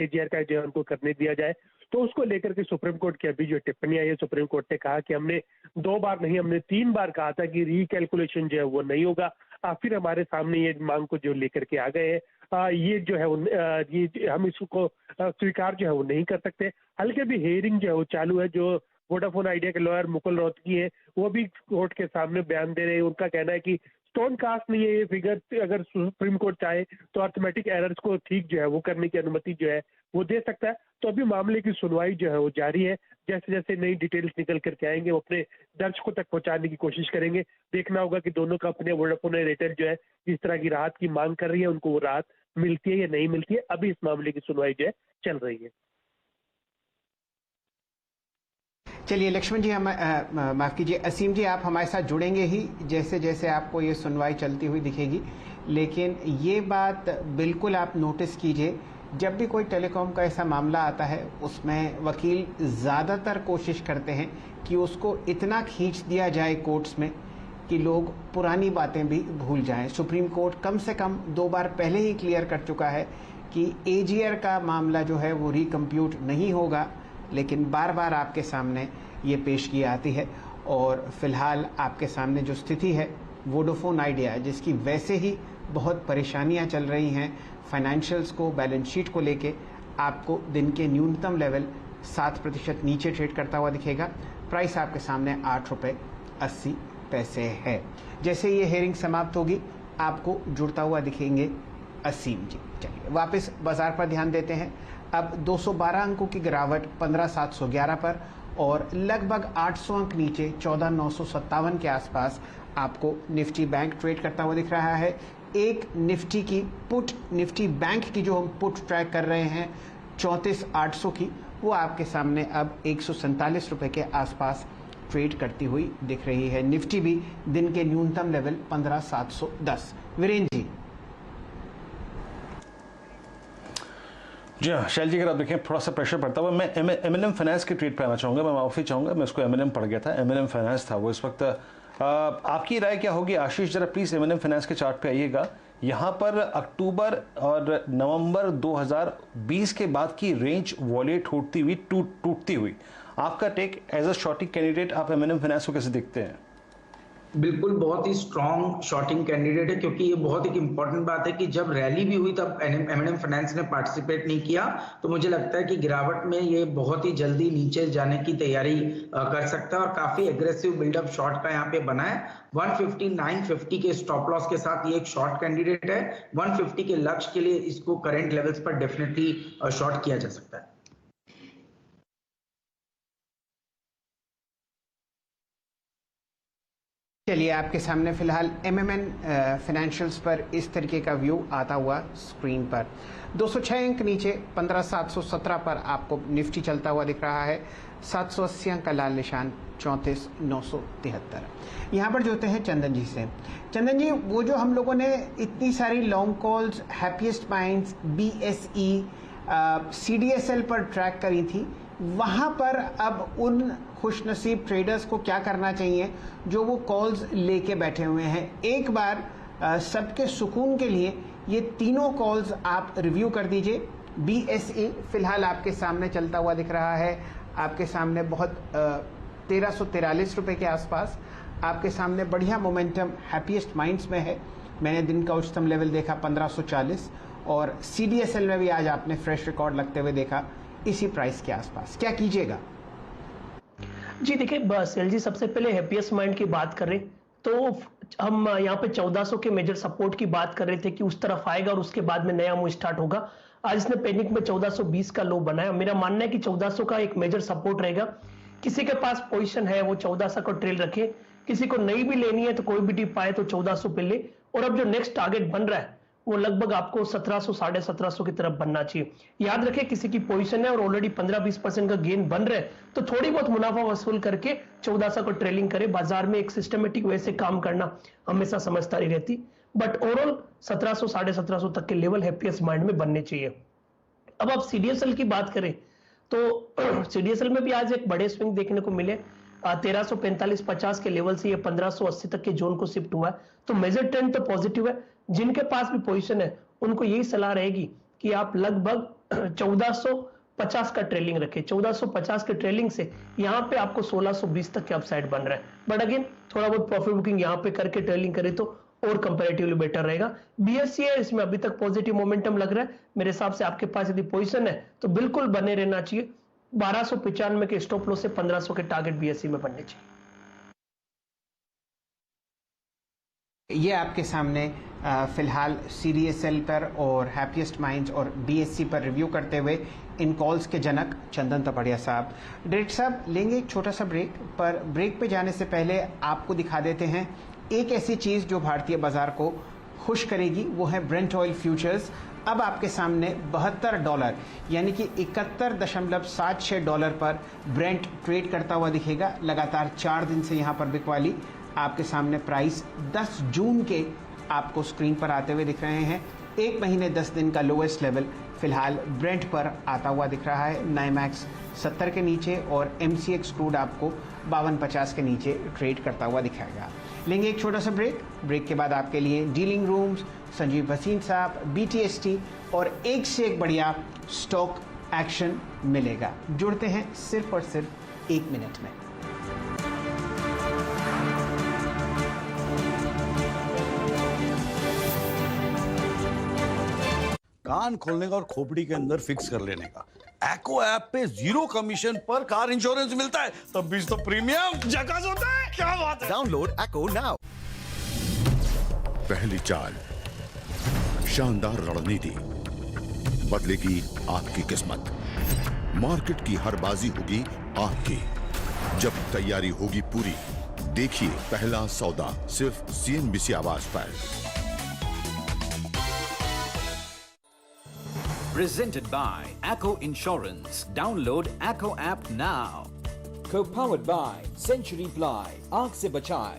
AGR का जो है उनको करने दिया जाए। तो उसको लेकर के सुप्रीम कोर्ट की अभी जो टिप्पणी आई है, सुप्रीम कोर्ट ने कहा कि हमने 2 बार नहीं, हमने 3 बार कहा था कि रिकैलकुलेशन जो है वो नहीं होगा। फिर हमारे सामने ये मांग को जो लेकर के आ गए हैं, ये जो है ये हम इसको स्वीकार जो है वो नहीं कर सकते। हल्के भी हियरिंग जो है वो चालू है। जो वोडाफोन आइडिया के लॉयर मुकुल रोहतगी है, वो भी कोर्ट के सामने बयान दे रहे हैं। उनका कहना है कि स्टोन कास्ट नहीं है ये फिगर, अगर सुप्रीम कोर्ट चाहे तो अर्थमेटिक एरर्स को ठीक जो है वो करने की अनुमति जो है वो दे सकता है। तो अभी मामले की सुनवाई जो है वो जारी है। जैसे जैसे नई डिटेल्स निकल करके आएंगे वो अपने दर्शकों तक पहुंचाने की कोशिश करेंगे। देखना होगा कि दोनों कंपनियां, वोडाफोन और एयरटेल जो है जिस तरह की राहत की मांग कर रही है, उनको वो राहत मिलती है या नहीं मिलती है। अभी इस मामले की सुनवाई जो है चल रही है। चलिए लक्ष्मण जी, हम माफ़ कीजिए असीम जी, आप हमारे साथ जुड़ेंगे ही जैसे जैसे आपको ये सुनवाई चलती हुई दिखेगी। लेकिन ये बात बिल्कुल आप नोटिस कीजिए, जब भी कोई टेलीकॉम का ऐसा मामला आता है उसमें वकील ज़्यादातर कोशिश करते हैं कि उसको इतना खींच दिया जाए कोर्ट्स में कि लोग पुरानी बातें भी भूल जाएं। सुप्रीम कोर्ट कम से कम 2 बार पहले ही क्लियर कर चुका है कि एजीआर का मामला जो है वो रिकम्प्यूट नहीं होगा, लेकिन बार बार आपके सामने ये पेश की आती है। और फिलहाल आपके सामने जो स्थिति है वोडाफोन आइडिया, जिसकी वैसे ही बहुत परेशानियां चल रही हैं फाइनेंशियल्स को, बैलेंस शीट को लेके, आपको दिन के न्यूनतम लेवल 7% नीचे ट्रेड करता हुआ दिखेगा। प्राइस आपके सामने 8 रुपये 80 पैसे है। जैसे ये हेयरिंग समाप्त होगी आपको जुड़ता हुआ दिखेंगे असीम जी। चलिए वापस बाजार पर ध्यान देते हैं। अब 212 अंकों की गिरावट 15,711 पर और लगभग 800 अंक नीचे 14,957 के आसपास आपको निफ्टी बैंक ट्रेड करता हुआ दिख रहा है। एक निफ्टी की पुट, निफ्टी बैंक की जो हम पुट ट्रैक कर रहे हैं 34,800 की, वो आपके सामने अब 147 रुपये के आसपास ट्रेड करती हुई दिख रही है। निफ्टी भी दिन के न्यूनतम लेवल 15,710। वीरेंद्र जी। जी हाँ शैल जी, अगर आप देखें थोड़ा सा प्रेशर पड़ता हुआ, मैं एमएनएम फाइनेंस की ट्रेड पे आना चाहूँगा। मैं माफ़ी चाहूँगा, मैं उसको एमएनएम पड़ गया था, एमएनएम फाइनेंस था वो इस वक्त। आपकी राय क्या होगी आशीष? जरा प्लीज़ एमएनएम फाइनेंस के चार्ट पे आइएगा। यहाँ पर अक्टूबर और नवंबर 2020 के बाद की रेंज वॉलेट होती हुई टूटती हुई, आपका take as a shorting candidate, आप एमएनएम फाइनेंस को कैसे देखते हैं? बिल्कुल बहुत ही स्ट्रॉन्ग शॉर्टिंग कैंडिडेट है, क्योंकि ये बहुत एक इंपॉर्टेंट बात है कि जब रैली भी हुई तब एमएनएम फाइनेंस ने पार्टिसिपेट नहीं किया। तो मुझे लगता है कि गिरावट में ये बहुत ही जल्दी नीचे जाने की तैयारी कर सकता है और काफी एग्रेसिव बिल्डअप शॉर्ट का यहाँ पे बना है। 159.50 के स्टॉप लॉस के साथ ये एक शॉर्ट कैंडिडेट है। 150 के लक्ष्य के लिए इसको करंट लेवल्स पर डेफिनेटली शॉर्ट किया जा सकता है। चलिए आपके सामने फिलहाल एमएमएन फाइनेंशियल्स पर इस तरीके का व्यू आता हुआ स्क्रीन पर। 206 अंक नीचे 15,717 पर आपको निफ्टी चलता हुआ दिख रहा है। 780 अंक का लाल निशान 34,973। यहाँ पर जोते हैं चंदन जी से। चंदन जी, वो जो हम लोगों ने इतनी सारी long calls happiest minds, BSE, CDSL पर ट्रैक करी थी, वहाँ पर अब उन खुशनसीब ट्रेडर्स को क्या करना चाहिए जो वो कॉल्स लेके बैठे हुए हैं? एक बार सबके सुकून के लिए ये तीनों कॉल्स आप रिव्यू कर दीजिए। बीएसई फिलहाल आपके सामने चलता हुआ दिख रहा है, आपके सामने बहुत 1343 रुपये के आसपास। आपके सामने बढ़िया मोमेंटम हैप्पीएस्ट माइंड्स में है। मैंने दिन का उच्चतम लेवल देखा 1540 और सीडीएसएल में भी आज आपने फ्रेश रिकॉर्ड लगते हुए देखा इसी प्राइस के आसपास। क्या कीजिएगा? जी देखिए सेल जी, सबसे पहले हैप्पीएस्ट माइंड की बात करें तो हम यहाँ पे 1400 के मेजर सपोर्ट की बात कर रहे थे कि उस तरफ आएगा और उसके बाद में नया मूव स्टार्ट होगा। आज इसने पैनिक में 1420 का लो बनाया। मेरा मानना है कि 1400 का एक मेजर सपोर्ट रहेगा। किसी के पास पोजीशन है वो 1400 को ट्रेल रखे, किसी को नहीं भी लेनी है तो कोई भी डिप आए तो 1400 पे ले। और अब जो नेक्स्ट टारगेट बन रहा है वो लगभग आपको 1700 साढ़े 1700 की तरफ बनना चाहिए। याद रखें किसी की पोजीशन है और ऑलरेडी 15-20% का गेन बन रहा है तो थोड़ी बहुत मुनाफा वसूल करके 1400 को ट्रेलिंग करे। बाजार में एक सिस्टमेटिक वे से काम करना हमेशा समझदारी रहती, बट ओवरऑल 1700 साढ़े 1700 तक के लेवल हैप्पीएस्ट माइंड में बनने चाहिए। अब आप सीडीएसएल की बात करें तो सीडीएसएल में भी आज एक बड़े स्विंग देखने को मिले। 1345-50 के लेवल से ये 1580 तक के जोन को शिफ्ट हुआ है, तो मेजर ट्रेंड तो पॉजिटिव है। जिनके पास भी पोजीशन है उनको यही सलाह रहेगी कि आप लगभग 1450 का ट्रेलिंग रखे। 1450 के ट्रेलिंग से यहाँ पे आपको 1620 तक के अपसाइड बन रहा है। बट अगेन थोड़ा बहुत प्रॉफिट बुकिंग यहाँ पे करके ट्रेलिंग करे तो और कंपैरेटिवली बेटर रहेगा। बीएससी है, इसमें अभी तक पॉजिटिव मोमेंटम लग रहा है। मेरे हिसाब से आपके पास यदि पोजीशन है तो बिल्कुल बने रहना चाहिए। 1295 के स्टॉप लॉस से 1500 के टारगेट बीएससी में बनने चाहिए। ये आपके सामने फिलहाल सीडीएसएल पर और हैप्पीएस्ट माइंड्स और बीएससी पर रिव्यू करते हुए इन कॉल्स के जनक चंदन तपड़िया साहब। डायरेक्टर साहब, लेंगे एक छोटा सा ब्रेक, पर ब्रेक पे जाने से पहले आपको दिखा देते हैं एक ऐसी चीज़ जो भारतीय बाजार को खुश करेगी, वो है ब्रेंट ऑयल फ्यूचर्स। अब आपके सामने $72 यानी कि $71.76 पर ब्रेंट ट्रेड करता हुआ दिखेगा। लगातार 4 दिन से यहाँ पर बिकवाली। आपके सामने प्राइस 10 जून के आपको स्क्रीन पर आते हुए दिख रहे हैं। 1 महीने 10 दिन का लोएस्ट लेवल फिलहाल ब्रेंट पर आता हुआ दिख रहा है। नाइमैक्स 70 के नीचे और एमसीएक्स क्रूड आपको 5250 के नीचे ट्रेड करता हुआ दिखाएगा। लेंगे एक छोटा सा ब्रेक। ब्रेक के बाद आपके लिए डीलिंग रूम्स, संजीव भसीन साहब, बीटीएसटी और एक से एक बढ़िया स्टॉक एक्शन मिलेगा। जुड़ते हैं सिर्फ और सिर्फ 1 मिनट में। कान खोलने का और खोपड़ी के अंदर फिक्स कर लेने का। एको ऐप पे 0 कमीशन पर कार इंश्योरेंस मिलता है, तब भी तो प्रीमियम झकास होता है। क्या बात है। डाउनलोड एको नाउ। पहली चाल, शानदार रणनीति, बदलेगी आपकी किस्मत। मार्केट की हर बाजी होगी आपकी, जब तैयारी होगी पूरी। देखिए पहला सौदा सिर्फ सीएनबीसी आवाज पर। Presented by Acko Insurance. Download Acko app now. Co-powered by Century Ply. आग से बचाए।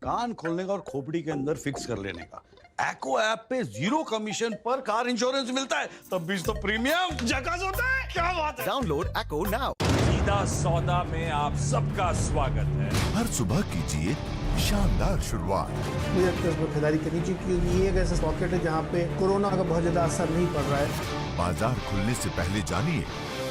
कान खोलने का और खोपड़ी के अंदर फिक्स कर लेने का। एको ऐप पे 0 कमीशन पर कार इंश्योरेंस मिलता है, तब भी तो प्रीमियम झकास होता है। क्या बात है। Download Acko now. सीधा सौदा में आप सबका स्वागत है। हर सुबह कीजिए शानदार शुरुआत। मुझे खरीदारी करनी चाहिए क्योंकि ये एक ऐसा पॉकेट है जहाँ पे कोरोना का बहुत ज्यादा असर नहीं पड़ रहा है। बाजार खुलने से पहले जानिए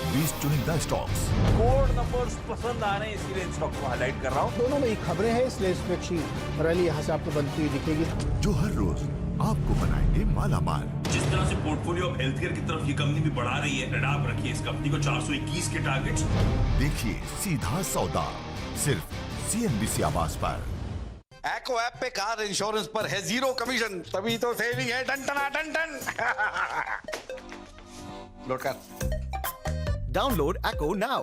20 चुनिंदा स्टॉक्स। कोड नंबर्स पसंद आ रहे हैं, इसीलिए इन स्टॉक को हाईलाइट कर रहा हूँ। दोनों में खबरें हैं, इसलिए इसमें अच्छी रैली यहाँ से आपको बनती हुई दिखेगी, जो हर रोज आपको बनाएंगे माला माल। जिस तरह से पोर्टफोलियो ऑफ हेल्थ केयर की तरफ ये कंपनी भी बढ़ा रही है, आप रखिए इस कंपनी को 421 के टारगेट्स। देखिए सीधा सौदा सिर्फ सीएनबीसी आवाज पर। एको ऐप पे कार इंश्योरेंस पर है 0 कमीशन, तभी तो सेविंग है टन टना टन टन। लोड कर। Download Acko now.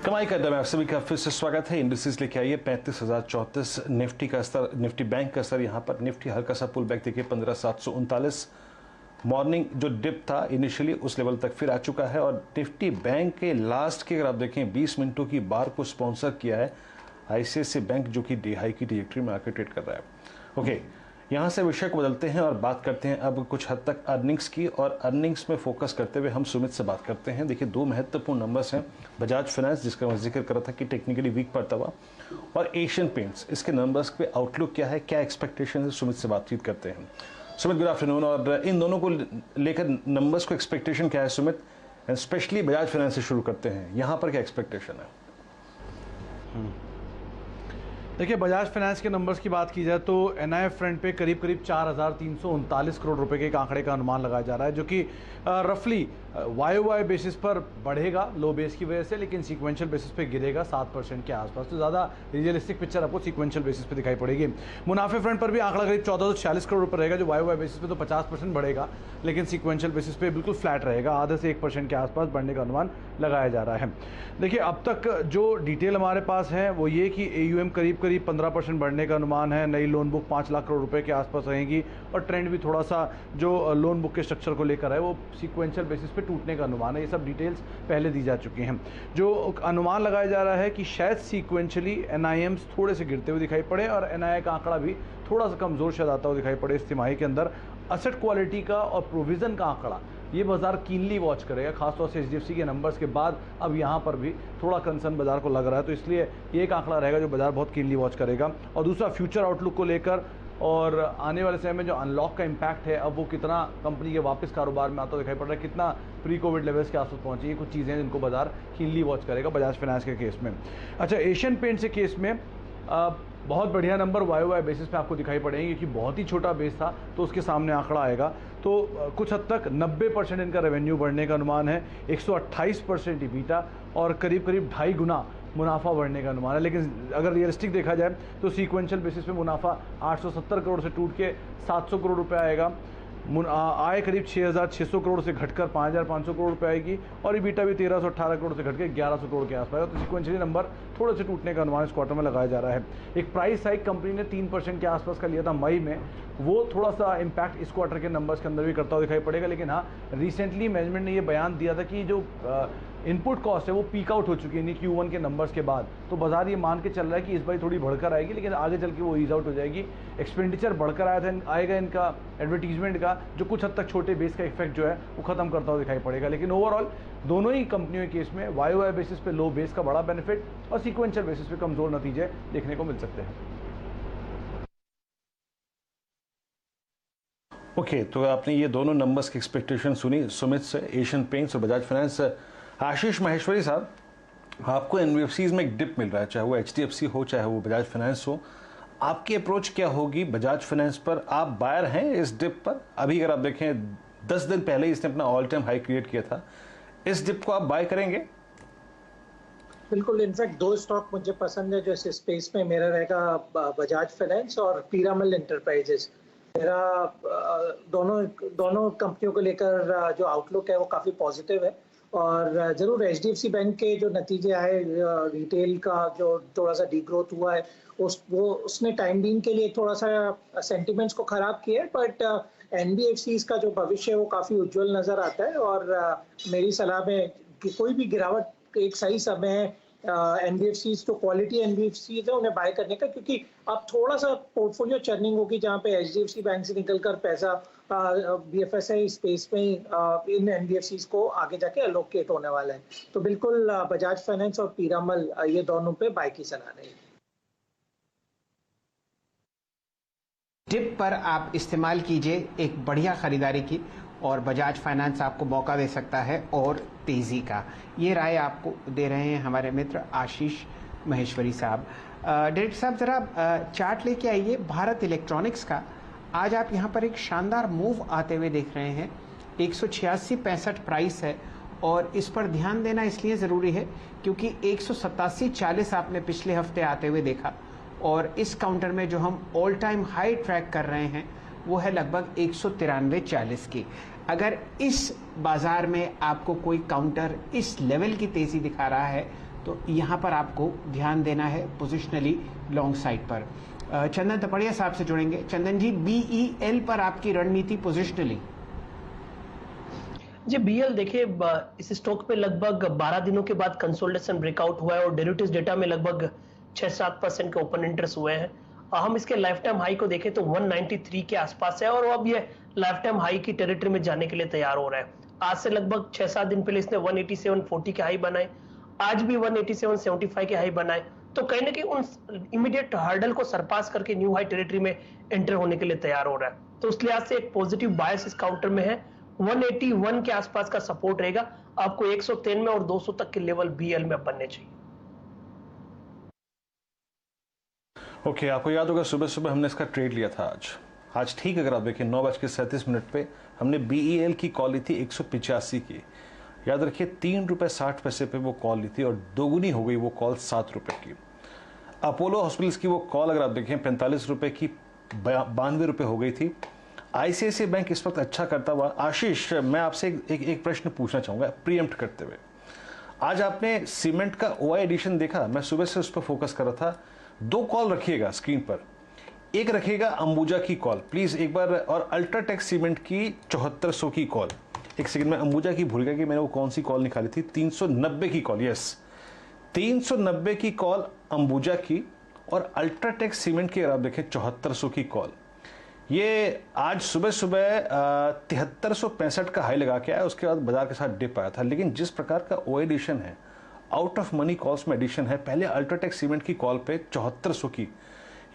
कमाई का अड्डा में आप सभी का फिर से स्वागत है। इंडिसेस लेके आइए 35,034 निफ्टी का स्तर, निफ्टी बैंक का स्तर यहाँ पर। निफ्टी हल्का सा पुल बैक देखिए 15,739। मॉर्निंग जो डिप था इनिशियली उस लेवल तक फिर आ चुका है। और निफ्टी बैंक के लास्ट के अगर आप देखें 20 मिनटों की बार को स्पॉन्सर किया है आईसीआईसीआई बैंक, जो कि डे हाई की ट्रैजेक्टरी में आकर ट्रेड कर रहा है। ओके, यहाँ से विषय को बदलते हैं और बात करते हैं अब कुछ हद तक अर्निंग्स की। और अर्निंग्स में फोकस करते हुए हम सुमित से बात करते हैं। देखिए 2 महत्वपूर्ण नंबर्स हैं, बजाज फाइनेंस जिसका मैं जिक्र कर रहा था कि टेक्निकली वीक पड़ता हुआ, और एशियन पेंट्स। इसके नंबर्स पे आउटलुक क्या है, क्या एक्सपेक्टेशन है, सुमित से बातचीत करते हैं। Sumit, good afternoon. और इन दोनों को लेकर नंबर्स को एक्सपेक्टेशन क्या है Sumit, and specially Bajaj finance से शुरू करते हैं, यहाँ पर क्या एक्सपेक्टेशन है? देखिए, बजाज फाइनेंस के नंबर्स की बात की जाए तो एनआईएफ फ्रंट पे करीब 4,339 करोड़ रुपए के एक आंकड़े का अनुमान लगाया जा रहा है, जो कि रफली वाई बेसिस पर बढ़ेगा लो बेस की वजह से, लेकिन सीक्वेंशियल बेसिस पे गिरेगा 7% के आसपास। तो ज़्यादा रियलिस्टिक पिक्चर आपको सीक्वेंशियल बेसिस पे दिखाई पड़ेगी। मुनाफे फ्रंट पर भी आंकड़ा करीब 1446 करोड़ रुपये रहेगा, जो वाई बेसिस पे तो 50% बढ़ेगा, लेकिन सीक्वेंशियल बेसिस पे बिल्कुल फ्लैट रहेगा, आधे से 1% के आसपास बढ़ने का अनुमान लगाया जा रहा है। देखिए, अब तक जो डिटेल हमारे पास है वो ये कि AUM करीब 15% बढ़ने का अनुमान है। नई लोन बुक 5 लाख करोड़ रुपए के आसपास रहेगी, और ट्रेंड भी थोड़ा सा जो लोन बुक के स्ट्रक्चर को लेकर है वो सीक्वेंशियल बेसिस पे टूटने का अनुमान है। ये सब डिटेल्स पहले दी जा चुकी हैं। जो अनुमान लगाया जा रहा है कि शायद सीक्वेंशियली NIMs थोड़े से गिरते हुए दिखाई पड़े, और NII का आंकड़ा भी थोड़ा सा कमज़ोर शायद आता हुआ दिखाई पड़े इस तिमाही के अंदर। असेट क्वालिटी का और प्रोविज़न का आंकड़ा ये बाजार कीनली वॉच करेगा, खासतौर से HDFC के नंबर्स के बाद अब यहाँ पर भी थोड़ा कंसर्न बाजार को लग रहा है, तो इसलिए ये एक आंकड़ा रहेगा जो बाजार बहुत कीनली वॉच करेगा। और दूसरा फ्यूचर आउटलुक को लेकर और आने वाले समय में जो अनलॉक का इम्पैक्ट है, अब वो कितना कंपनी के वापस कारोबार में आता दिखाई पड़ रहा है, कितना प्री कोविड लेवल्स के आसपास पहुंची, ये कुछ चीज़ें हैं जिनको बाजार कीनली वॉच करेगा बजाज फाइनेंस के केस में। अच्छा, एशियन पेंट्स के केस में बहुत बढ़िया नंबर YOY बेसिस पे आपको दिखाई पड़ेंगे, क्योंकि बहुत ही छोटा बेस था तो उसके सामने आंकड़ा आएगा। तो कुछ हद तक 90% इनका रेवेन्यू बढ़ने का अनुमान है, 128% EBITDA और करीब 2.5 गुना मुनाफा बढ़ने का अनुमान है। लेकिन अगर रियलिस्टिक देखा जाए तो सीक्वेंशियल बेसिस पे मुनाफा 870 करोड़ से टूट के 700 करोड़ रुपये आएगा, आय करीब 6,600 करोड़ से घटकर 5,500 करोड़ रुपये आएगी और EBITDA भी 1,318 करोड़ से घटकर 1,100 करोड़ के आसपास। तो सिक्वेंशियली नंबर थोड़े से टूटने का अनुमान इस क्वार्टर में लगाया जा रहा है। एक प्राइस हाइक कंपनी ने 3% के आसपास का लिया था मई में, वो थोड़ा सा इम्पैक्ट इस क्वार्टर के नंबर्स के अंदर भी करता हुआ दिखाई पड़ेगा। लेकिन हाँ, रिसेंटली मैनेजमेंट ने ये बयान दिया था कि जो इनपुट कॉस्ट है वो पीक आउट हो चुकी है Q1 के नंबर्स के बाद, तो बाजार ये मान के चल रहा है कि इस बार थोड़ी बढ़कर आएगी, लेकिन आगे चल के वो ईज आउट हो जाएगी। एक्सपेंडिचर बढ़कर आएगा इनका एडवर्टीजमेंट का, जो कुछ हद तक छोटे बेस का इफेक्ट जो है वो खत्म करता हुआ दिखाई पड़ेगा। लेकिन ओवरऑल दोनों ही कंपनियों के केस में YOY बेसिस पे लो बेस का बड़ा बेनिफिट और सीक्वेंशियल बेसिस पे कमजोर नतीजे देखने को मिल सकते हैं। ओके, तो आपने ये दोनों नंबर्स की एक्सपेक्टेशन सुनी सुमित से, एशियन पेंट्स और बजाज फाइनेंस। आशीष माहेश्वरी साहब, आपको NBFCs में एक डिप मिल रहा है, चाहे वो HDFC हो चाहे वो बजाज फाइनेंस हो, आपकी अप्रोच क्या होगी बजाज फाइनेंस पर? आप बायर हैं इस डिप पर? अभी अगर आप देखें 10 दिन पहले इसने अपना ऑल टाइम हाई क्रिएट किया था, इस डिप को आप बाय करेंगे? बिल्कुल, इनफैक्ट 2 स्टॉक मुझे पसंद है जो इस स्पेस में, मेरा रहेगा बजाज फाइनेंस और पीरामल एंटरप्राइजेस। मेरा दोनों कंपनियों को लेकर जो आउटलुक है वो काफ़ी पॉजिटिव है और ज़रूर HDFC बैंक के जो नतीजे आए, रिटेल का जो थोड़ा सा डीग्रोथ हुआ है, उसने टाइम बीइंग के लिए थोड़ा सा सेंटिमेंट्स को ख़राब किया है, बट NBFCs का जो भविष्य है वो काफ़ी उज्जवल नज़र आता है। और मेरी सलाह में कि कोई भी गिरावट एक सही समय है NBFCs, तो क्वालिटी NBFCs है उन्हें बाय करने का, क्योंकि अब थोड़ा सा पोर्टफोलियो चर्निंग होगी जहाँ पे HDFC बैंक से निकलकर पैसा BFSI स्पेस में इन NBFCs को आगे जाके एलोकेट होने वाला है। तो बिल्कुल बजाज फाइनेंस और पीरामल ये दोनों पे बाय की सलाह रहेगी। टिप पर आप इस्तेमाल कीजिए एक बढ़िया खरीदारी की, और बजाज फाइनेंस आपको मौका दे सकता है और तेज़ी का। ये राय आपको दे रहे हैं हमारे मित्र आशीष महेश्वरी साहब। डायरेक्टर साहब, ज़रा चार्ट लेके आइए भारत इलेक्ट्रॉनिक्स का। आज आप यहाँ पर एक शानदार मूव आते हुए देख रहे हैं, 186.65 प्राइस है, और इस पर ध्यान देना इसलिए ज़रूरी है क्योंकि 187.40 आपने पिछले हफ्ते आते हुए देखा, और इस काउंटर में जो हम ऑल टाइम हाई ट्रैक कर रहे हैं वो है लगभग 193.40 की। अगर इस बाजार में आपको कोई काउंटर इस लेवल की तेज़ी दिखा रहा है तो यहाँ पर आपको ध्यान देना है पोजिशनली लॉन्ग साइड पर। चंदन तपड़िया साहब से जुड़ेंगे। चंदन जी, BEL पर आपकी रणनीति पोजिशनली? जी, BEL देखिए, इस स्टॉक पे लगभग 12 दिनों के बाद कंसोलिडेशन ब्रेकआउट हुआ है और डेरिवेटिव्स डेटा में लगभग 6-7% के ओपन इंटरेस्ट हुए हैं। हम इसके लाइफ टाइम हाई को देखें तो 193 के आसपास है और अब ये लाइफ टाइम हाई की टेरिटरी में जाने के लिए तैयार हो रहा है। आज से लगभग 6-7 दिन पहले इसने 187.40 के हाई बनाए, आज भी 187.75 के हाई बनाए, तो कहीं ना कहीं उन इमीडिएट हर्डल को सरपास करके न्यू हाई टेरिटरी में एंटर होने के लिए तैयार हो रहा है। तो उस लिहाज से एक पॉजिटिव बायस इस काउंटर में है। 181 के आसपास का सपोर्ट रहेगा, आपको 103 में और 200 तक के लेवल BEL में बनने चाहिए। ओके, आपको याद होगा सुबह सुबह हमने इसका ट्रेड लिया था आज ठीक अगर आप देखें 9:37 पे हमने BEL की कॉल ली थी 185 की। याद रखिए 3 रुपये 60 पैसे पे वो कॉल ली थी और दोगुनी हो गई वो कॉल 7 रुपये की। अपोलो हॉस्पिटल्स की वो कॉल अगर आप देखें 45 रुपये की 92 रुपये हो गई थी। ICICI बैंक इस वक्त अच्छा करता हुआ। आशीष, मैं आपसे एक प्रश्न पूछना चाहूँगा प्रीएम्प्ट करते हुए। आज आपने सीमेंट का OI एडिशन देखा? मैं सुबह से उस पर फोकस कर रहा था। 2 कॉल रखिएगा स्क्रीन पर, एक रखिएगा अंबुजा की कॉल प्लीज एक बार, और अल्ट्राटेक सीमेंट की 7400 की कॉल। एक सेकंड में अंबुजा की भूल गया कि मैंने वो कौन सी कॉल निकाली थी, 390 की कॉल। यस, 390 की कॉल अंबुजा की, और अल्ट्राटेक सीमेंट की अगर आप देखें 7400 की कॉल। ये आज सुबह सुबह 7365 का हाई लगा के आया, उसके बाद बाजार के साथ डिप आया था। लेकिन जिस प्रकार का ओ एडिशन है, आउट ऑफ मनी कॉल्स में एडिशन है, पहले अल्ट्राटेक सीमेंट की कॉल पे 7400 की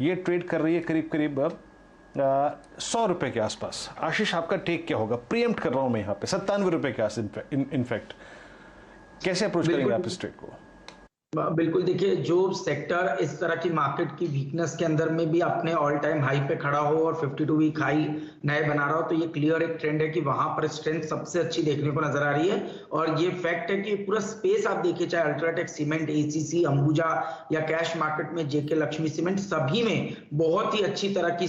ये ट्रेड कर रही है करीब करीब 100 रुपए के आसपास। आशीष, आपका टेक क्या होगा? प्रीएम्प्ट कर रहा हूं मैं यहाँ पे 97 रुपए के आस इनफैक्ट। कैसे अप्रोच करेंगे आप इस ट्रेड को? बिल्कुल, देखिए जो सेक्टर इस तरह की मार्केट की वीकनेस के अंदर में भी अपने ऑल टाइम हाई पे खड़ा हो और 52 वीक हाई नए बना रहा हो, तो ये क्लियर एक ट्रेंड है कि वहां पर स्ट्रेंथ सबसे अच्छी देखने को नजर आ रही है। और ये फैक्ट है कि पूरा स्पेस आप देखिए, चाहे अल्ट्राटेक सीमेंट, एसीसी, अंबुजा या कैश मार्केट में जेके लक्ष्मी सीमेंट, सभी में बहुत ही अच्छी तरह की